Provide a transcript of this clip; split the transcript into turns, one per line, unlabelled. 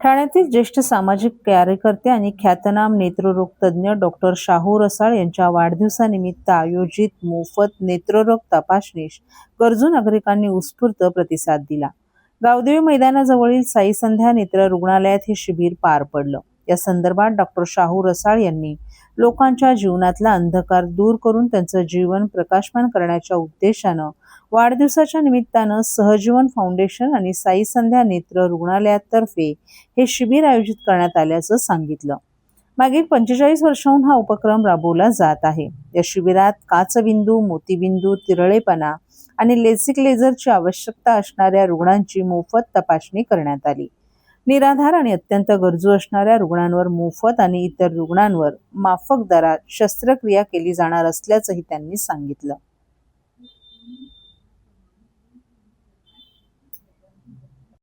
ठाण्यातील ज्येष्ठ सामाजिक कार्यकर्ते आणि ख्यातनाम नेत्ररोग तज्ज्ञ डॉक्टर शाहू रसाळ यांच्या वाढदिवसानिमित्त आयोजित मोफत नेत्ररोग तपासणीस गरजू नागरिकांनी उत्स्फूर्त प्रतिसाद दिला. गावदेवी मैदानाजवळील साई संध्या नेत्र रुग्णालयात हे शिबिर पार पडलं. या संदर्भात डॉक्टर शाहू रसाळ यांनी लोकांच्या जीवनातला अंधकार दूर करून त्यांचं जीवन प्रकाशमान करण्याच्या उद्देशानं वाढदिवसाच्या निमित्तानं सहजीवन फाउंडेशन आणि साई संध्या नेत्र रुग्णालयातर्फे हे शिबिर आयोजित करण्यात आल्याचं सांगितलं. मागील 45 वर्षांहून हा उपक्रम राबवला जात आहे. या शिबिरात काचबिंदू, मोतीबिंदू, तिरळेपणा आणि लेसिक लेझरची आवश्यकता असणाऱ्या रुग्णांची मोफत तपासणी करण्यात आली. निराधार आणि अत्यंत गरजू असणाऱ्या रुग्णांवर मोफत आणि इतर रुग्णांवर माफक दरात शस्त्रक्रिया केली जाणार असल्याचंही त्यांनी सांगितलं.